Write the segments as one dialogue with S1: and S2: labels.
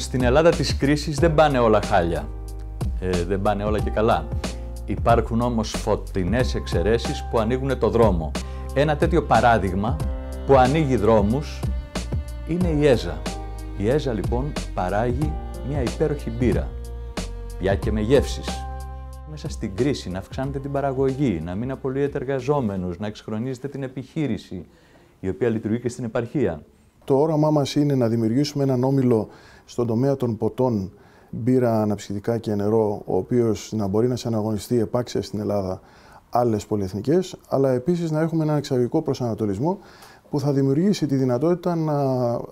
S1: Στην Ελλάδα της κρίσης δεν πάνε όλα χάλια, δεν πάνε όλα και καλά. Υπάρχουν όμως φωτεινές εξαιρέσεις που ανοίγουν το δρόμο. Ένα τέτοιο παράδειγμα που ανοίγει δρόμους είναι η ΕΖΑ. Η ΕΖΑ λοιπόν παράγει μια υπέροχη μπύρα, πια και με γεύσεις. Μέσα στην κρίση να αυξάνετε την παραγωγή, να μην απολύετε εργαζόμενους, να εξχρονίζετε την επιχείρηση, η οποία λειτουργεί και στην επαρχία.
S2: Το όραμά μας είναι να δημιουργήσουμε έναν όμιλο στον τομέα των ποτών, μπύρα, αναψυκτικά και νερό, ο οποίος να μπορεί να συναγωνιστεί επάξια στην Ελλάδα άλλες πολυεθνικές, αλλά επίσης να έχουμε έναν εξαγωγικό προσανατολισμό που θα δημιουργήσει τη δυνατότητα να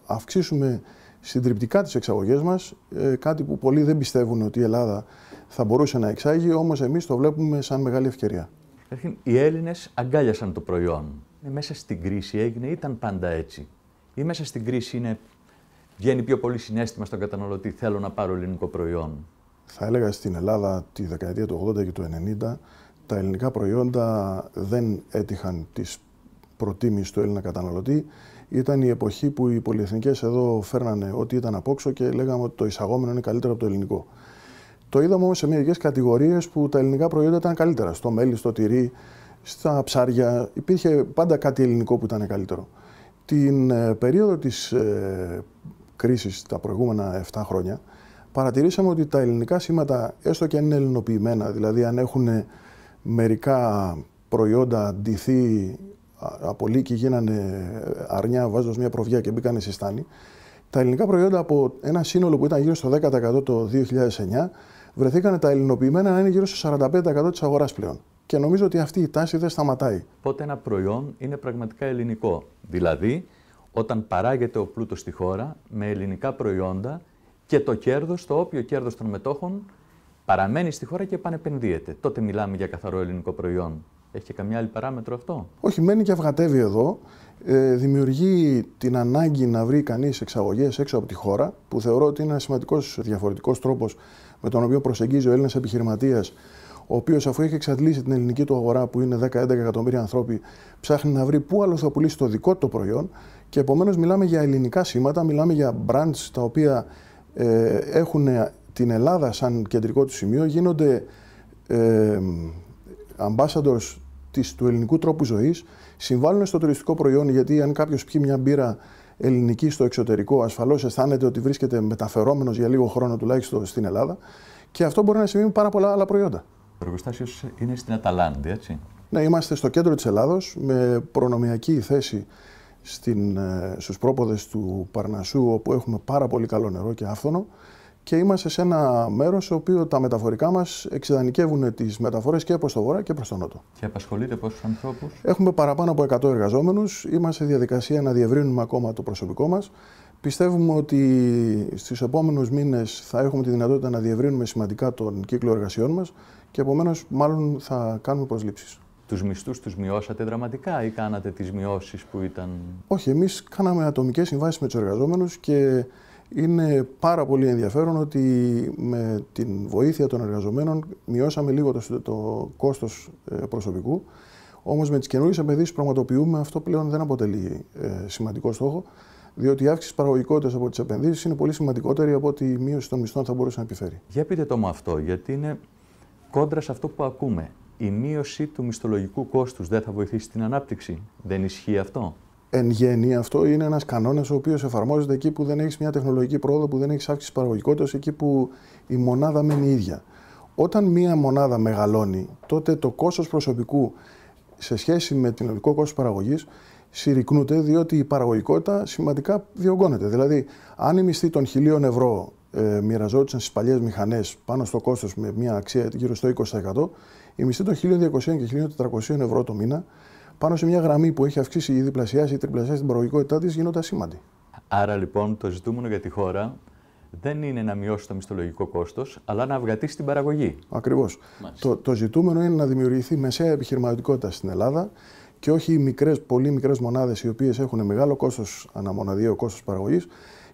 S2: αυξήσουμε συντριπτικά τις εξαγωγές μας, κάτι που πολλοί δεν πιστεύουν ότι η Ελλάδα θα μπορούσε να εξάγει, όμως εμείς το βλέπουμε σαν μεγάλη ευκαιρία.
S1: Οι Έλληνες αγκάλιασαν το προϊόν. Μέσα στην κρίση έγινε, ήταν πάντα έτσι. Ή μέσα στην κρίση βγαίνει πιο πολύ συναίσθημα στον καταναλωτή, θέλω να πάρω ελληνικό προϊόν.
S2: Θα έλεγα στην Ελλάδα τη δεκαετία του 80 και του 90, τα ελληνικά προϊόντα δεν έτυχαν της προτίμησης του Έλληνα καταναλωτή. Ήταν η εποχή που οι πολυεθνικές εδώ φέρνανε ό,τι ήταν απόξω και λέγαμε ότι το εισαγόμενο είναι καλύτερο από το ελληνικό. Το είδαμε όμως σε μερικές κατηγορίες που τα ελληνικά προϊόντα ήταν καλύτερα. Στο μέλι, στο τυρί, στα ψάρια. Υπήρχε πάντα κάτι ελληνικό που ήταν καλύτερο. Την περίοδο της κρίσης, τα προηγούμενα 7 χρόνια, παρατηρήσαμε ότι τα ελληνικά σήματα, έστω και αν είναι ελληνοποιημένα, δηλαδή αν έχουν μερικά προϊόντα ντυθεί από λύκη, γίνανε αρνιά βάζοντας μια προβιά και μπήκανε σε στάνη, τα ελληνικά προϊόντα από ένα σύνολο που ήταν γύρω στο 10% το 2009, βρεθήκανε τα ελληνοποιημένα να είναι γύρω στο 45% της αγοράς πλέον. Και νομίζω ότι αυτή η τάση δεν σταματάει.
S1: Πότε ένα προϊόν είναι πραγματικά ελληνικό. Δηλαδή, όταν παράγεται ο πλούτος στη χώρα με ελληνικά προϊόντα και το κέρδος, το όποιο κέρδος των μετόχων, παραμένει στη χώρα και επανεπενδύεται. Τότε μιλάμε για καθαρό ελληνικό προϊόν. Έχει και καμιά άλλη παράμετρο αυτό?
S2: Όχι, μένει και αυγατεύει εδώ. Δημιουργεί την ανάγκη να βρει κανείς εξαγωγές έξω από τη χώρα, που θεωρώ ότι είναι ένας σημαντικός διαφορετικός τρόπος με τον οποίο προσεγγίζει ο Έλληνας επιχειρηματίας, ο οποίος αφού έχει εξαντλήσει την ελληνική του αγορά, που είναι 10-11 εκατομμύρια άνθρωποι, ψάχνει να βρει πού άλλο θα πουλήσει το δικό του προϊόν. Και επομένως μιλάμε για ελληνικά σήματα, μιλάμε για brands τα οποία έχουν την Ελλάδα σαν κεντρικό του σημείο, γίνονται ambassadors του ελληνικού τρόπου ζωής, συμβάλλουν στο τουριστικό προϊόν, γιατί αν κάποιος πιει μια μπύρα ελληνική στο εξωτερικό, ασφαλώς αισθάνεται ότι βρίσκεται μεταφερόμενος για λίγο χρόνο τουλάχιστον στην Ελλάδα, και αυτό μπορεί να συμβεί με πάρα πολλά άλλα προϊόντα.
S1: Το εργοστάσιο είναι στην Αταλάντη, έτσι?
S2: Ναι, είμαστε στο κέντρο της Ελλάδος, με προνομιακή θέση στους πρόποδες του Παρνασσού, όπου έχουμε πάρα πολύ καλό νερό και άφθονο, και είμαστε σε ένα μέρος στο οποίο τα μεταφορικά μας εξειδανικεύουν τις μεταφορές και προς το βορρά και προς το νότο.
S1: Και απασχολείτε πόσους ανθρώπους?
S2: Έχουμε παραπάνω από 100 εργαζόμενους. Είμαστε σε διαδικασία να διευρύνουμε ακόμα το προσωπικό μας. Πιστεύουμε ότι στους επόμενους μήνες θα έχουμε τη δυνατότητα να διευρύνουμε σημαντικά τον κύκλο εργασιών μας και επομένως μάλλον θα κάνουμε προσλήψεις.
S1: Τους μισθούς τους μειώσατε δραματικά ή κάνατε τις μειώσεις που ήταν?
S2: Όχι, εμείς κάναμε ατομικές συμβάσεις με τους εργαζόμενους και είναι πάρα πολύ ενδιαφέρον ότι με την βοήθεια των εργαζομένων μειώσαμε λίγο το κόστος προσωπικού. Όμως με τις καινούργιες επενδύσεις που πραγματοποιούμε, αυτό πλέον δεν αποτελεί σημαντικό στόχο, διότι η αύξηση παραγωγικότητας από τις επενδύσεις είναι πολύ σημαντικότερη από ότι η μείωση των μισθών θα μπορούσε να επιφέρει.
S1: Για πείτε το μου αυτό, γιατί είναι κόντρα σε αυτό που ακούμε. Η μείωση του μισθολογικού κόστους δεν θα βοηθήσει την ανάπτυξη? Δεν ισχύει αυτό?
S2: Εν γέννη, αυτό είναι ένας κανόνας ο οποίος εφαρμόζεται εκεί που δεν έχεις μια τεχνολογική πρόοδο, που δεν έχεις αύξηση παραγωγικότητας, εκεί που η μονάδα μένει ίδια. Όταν μια μονάδα μεγαλώνει, τότε το κόστος προσωπικού σε σχέση με την συνολικό κόστος παραγωγής συρρικνούται, διότι η παραγωγικότητα σημαντικά διωγγώνεται. Δηλαδή, αν οι μισθοί των 1.000 ευρώ μοιραζόντουσαν στις παλιές μηχανές πάνω στο κόστος με μια αξία γύρω στο 20%, οι μισθοί των 1.200 και 1.400 ευρώ το μήνα, πάνω σε μια γραμμή που έχει αυξήσει ή διπλασιάσει ή τριπλασιάσει την παραγωγικότητά της, γίνονται ασήμαντοι.
S1: Άρα λοιπόν το ζητούμενο για τη χώρα δεν είναι να μειώσει το μισθολογικό κόστος, αλλά να αυγατήσει την παραγωγή.
S2: Ακριβώς. Το ζητούμενο είναι να δημιουργηθεί μεσαία επιχειρηματικότητα στην Ελλάδα και όχι οι πολύ μικρές μονάδες οι οποίες έχουν μεγάλο κόστος αναμοναδιαίο κόστος παραγωγής,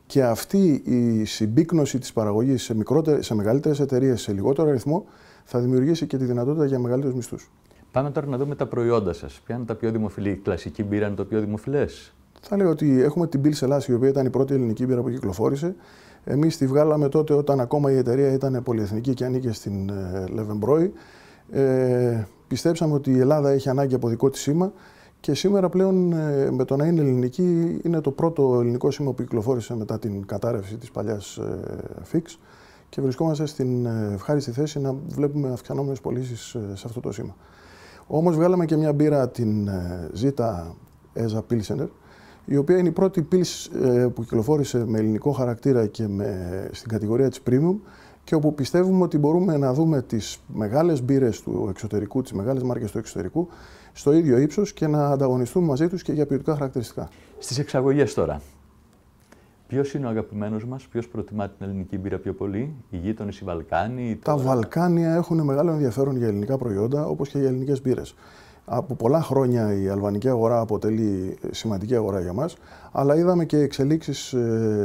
S2: και αυτή η συμπίκνωση της παραγωγής σε μεγαλύτερες εταιρείες, σε λιγότερο αριθμό, θα δημιουργήσει και τη δυνατότητα για μεγαλύτερους μισθούς.
S1: Πάμε τώρα να δούμε τα προϊόντα σας. Ποια είναι τα πιο δημοφιλή? Η κλασική μπύρα είναι το πιο δημοφιλές?
S2: Θα λέω ότι έχουμε την Pils Ελλάς, η οποία ήταν η πρώτη ελληνική μπύρα που κυκλοφόρησε. Εμείς τη βγάλαμε τότε όταν ακόμα η εταιρεία ήταν πολυεθνική και ανήκε στην Löwenbräu. Πιστέψαμε ότι η Ελλάδα έχει ανάγκη από δικό της σήμα και σήμερα πλέον με το να είναι ελληνική είναι το πρώτο ελληνικό σήμα που κυκλοφόρησε μετά την κατάρρευση της παλιάς Fix και βρισκόμαστε στην ευχάριστη θέση να βλέπουμε αυξανόμενες πωλήσεις σε αυτό το σήμα. Όμως βγάλαμε και μια μπύρα, την Zita Eza Pilsener, η οποία είναι η πρώτη Pils που κυκλοφόρησε με ελληνικό χαρακτήρα και στην κατηγορία της Premium και όπου πιστεύουμε ότι μπορούμε να δούμε τις μεγάλες μπύρες του εξωτερικού, τις μεγάλες μάρκες του εξωτερικού, στο ίδιο ύψος και να ανταγωνιστούμε μαζί τους και για ποιοτικά χαρακτηριστικά.
S1: Στις εξαγωγές τώρα, ποιος είναι ο αγαπημένος μας, ποιος προτιμά την ελληνική μπύρα πιο πολύ, οι γείτονες, οι Βαλκάνοι?
S2: Τα Βαλκάνια έχουν μεγάλο ενδιαφέρον για ελληνικά προϊόντα, όπως και για ελληνικές μπύρες. Από πολλά χρόνια η αλβανική αγορά αποτελεί σημαντική αγορά για μας, αλλά είδαμε και εξελίξεις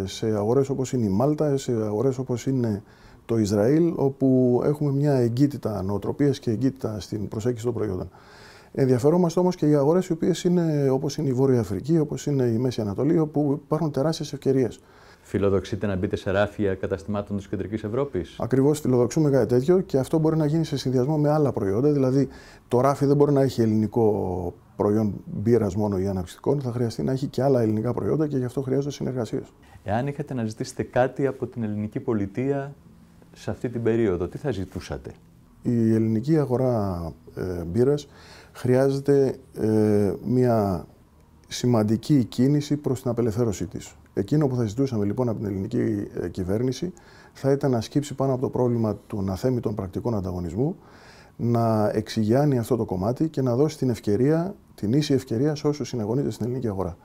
S2: σε αγορές όπως είναι η Μάλτα, σε αγορές όπως είναι το Ισραήλ, όπου έχουμε μια εγκύτητα νοοτροπίας και εγκύτητα στην προσέγγιση των προϊόντων. Ενδιαφερόμαστε όμως και οι αγορές οι οποίες είναι όπως είναι η Βόρεια Αφρική, όπως είναι η Μέση Ανατολή, όπου υπάρχουν τεράστιες ευκαιρίες.
S1: Φιλοδοξείτε να μπείτε σε ράφια καταστημάτων της Κεντρικής Ευρώπης?
S2: Ακριβώς, φιλοδοξούμε κάτι τέτοιο και αυτό μπορεί να γίνει σε συνδυασμό με άλλα προϊόντα. Δηλαδή, το ράφι δεν μπορεί να έχει ελληνικό προϊόν μπύρας μόνο ή αναψυκτικών, θα χρειαστεί να έχει και άλλα ελληνικά προϊόντα και γι' αυτό χρειάζονται συνεργασίες.
S1: Εάν είχατε να ζητήσετε κάτι από την ελληνική πολιτεία σε αυτή την περίοδο, τι θα ζητούσατε?
S2: Η ελληνική αγορά μπύρας χρειάζεται μια σημαντική κίνηση προς την απελευθέρωσή της. Εκείνο που θα ζητούσαμε λοιπόν από την ελληνική κυβέρνηση θα ήταν να σκύψει πάνω από το πρόβλημα των αθέμητων πρακτικών ανταγωνισμού, να εξηγιάνει αυτό το κομμάτι και να δώσει την ίση ευκαιρία σε όσους συναγωνίζονται στην ελληνική αγορά.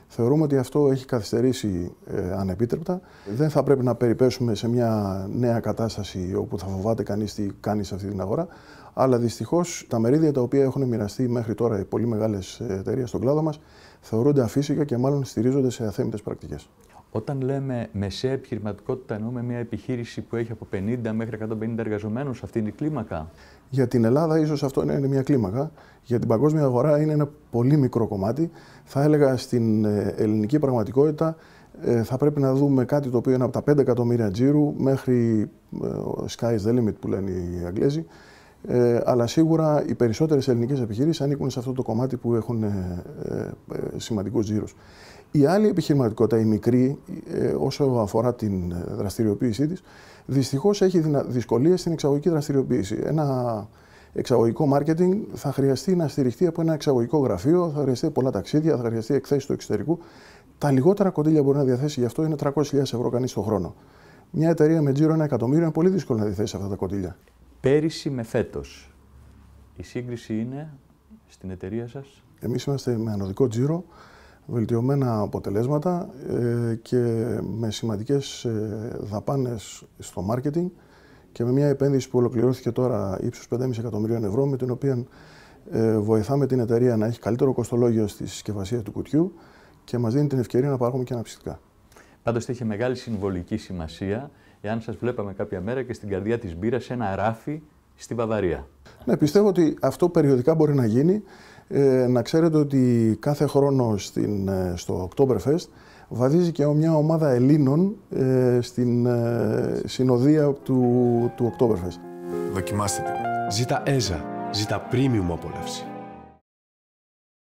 S2: Θεωρούμε ότι αυτό έχει καθυστερήσει ανεπίτρεπτα. Δεν θα πρέπει να περιπέσουμε σε μια νέα κατάσταση όπου θα φοβάται κανείς τι κάνει σε αυτή την αγορά. Αλλά δυστυχώς τα μερίδια τα οποία έχουν μοιραστεί μέχρι τώρα οι πολύ μεγάλες εταιρείες στον κλάδο μας θεωρούνται αφύσικα και μάλλον στηρίζονται σε αθέμητες πρακτικές.
S1: Όταν λέμε μεσαία επιχειρηματικότητα, εννοούμε μια επιχείρηση που έχει από 50 μέχρι 150 εργαζομένους. Αυτή είναι η κλίμακα?
S2: Για την Ελλάδα ίσως αυτό είναι μια κλίμακα. Για την παγκόσμια αγορά είναι ένα πολύ μικρό κομμάτι. Θα έλεγα στην ελληνική πραγματικότητα θα πρέπει να δούμε κάτι το οποίο είναι από τα 5 εκατομμύρια τζίρου μέχρι sky's the limit που λένε οι Αγγλέζοι. Αλλά σίγουρα οι περισσότερες ελληνικές επιχειρήσεις ανήκουν σε αυτό το κομμάτι που έχουν σημαντικούς τζίρους. Η άλλη επιχειρηματικότητα, η μικρή, όσο αφορά την δραστηριοποίησή της, δυστυχώς έχει δυσκολίες στην εξαγωγική δραστηριοποίηση. Ένα εξαγωγικό μάρκετινγκ θα χρειαστεί να στηριχτεί από ένα εξαγωγικό γραφείο, θα χρειαστεί πολλά ταξίδια, θα χρειαστεί εκθέσεις του εξωτερικού. Τα λιγότερα κονδύλια μπορεί να διαθέσει γι' αυτό είναι 300.000 ευρώ κανείς το χρόνο. Μια εταιρεία με τζίρο 1 εκατομμύριο είναι πολύ δύσκολο να διαθέσει αυτά τα κονδύλια.
S1: Πέρυσι με φέτος, η σύγκριση είναι στην εταιρεία σας?
S2: Εμείς είμαστε με ανωδικό τζίρο, βελτιωμένα αποτελέσματα και με σημαντικές δαπάνες στο μάρκετινγκ και με μια επένδυση που ολοκληρώθηκε τώρα ύψους 5,5 εκατομμυρίων ευρώ, με την οποία βοηθάμε την εταιρεία να έχει καλύτερο κοστολόγιο στη συσκευασία του κουτιού και μας δίνει την ευκαιρία να παράγουμε και αναψυκτικά.
S1: Πάντως θα είχε μεγάλη συμβολική σημασία εάν σας βλέπαμε κάποια μέρα και στην καρδιά της μπύρας ένα ράφι στη Βαβαρία.
S2: Ναι, πιστεύω ότι αυτό περιοδικά μπορεί να γίνει. Να ξέρετε ότι κάθε χρόνο στο Oktoberfest βαδίζει και μια ομάδα Ελλήνων στην συνοδεία του Oktoberfest.
S3: Δοκιμάστε την. Zita Eza. Zita Premium απόλαυση.